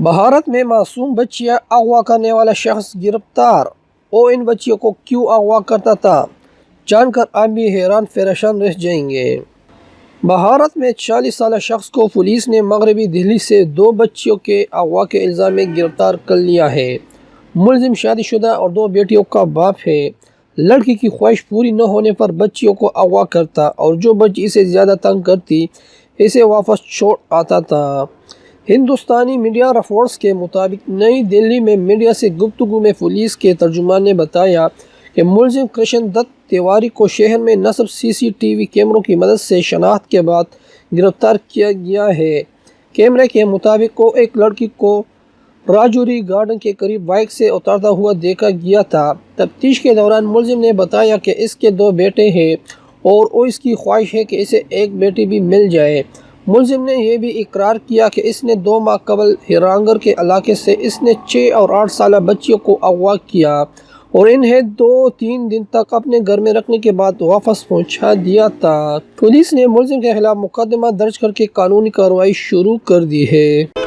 بھارت میں معصوم بچیاں اغوا کرنے والا شخص گرفتار، وہ ان بچیوں کو کیوں اغوا کرتا تھا، جان کر آپ بھی حیران پریشان رہ جائیں گے۔ بھارت میں 40 سالہ شخص کو پولیس نے مغربی دہلی سے 2 بچیوں کے اغوا کے الزام میں گرفتار کر لیا ہے۔ ملزم شادی شدہ اور 2 بیٹیوں کا باپ ہے۔ لڑکی کی خواہش پوری نہ ہونے پر بچیوں کو اغوا کرتا اور جو بچی اسے زیادہ تنگ کرتی اسے واپس چھوڑ آتا تھا۔ ہندوستانی میڈیا رپورٹس کے مطابق نئی دہلی میں میڈیا سے گفتگو میں پولیس کے ترجمان نے بتایا کہ ملزم کرشن دت تیواری کو شہر میں نصب CCTV کیمروں کی مدد سے شناخت کے بعد گرفتار کیا گیا ہے۔ کیمرے کے مطابق وہ ایک لڑکی کو راجوری گارڈن کے قریب بائک سے اترتا ہوا دیکھا گیا تھا۔ تفتیش کے دوران ملزم نے بتایا کہ اس کے 2 بیٹے ہیں اور اس کی خواہش ہے کہ اسے ایک بیٹی بھی مل جائے۔ ملزم نے یہ بھی اقرار کیا کہ اس نے 2 ماہ قبل ہیرانگر کے علاقے سے اس نے 6 اور 8 سالہ بچیوں کو اغوا کیا اور انہیں 2-3 دن تک اپنے گھر میں رکھنے کے بعد واپس پہنچا دیا تھا۔ پولیس نے ملزم کے خلاف مقدمہ درج کر کے قانونی کارروائی شروع کر دی ہے۔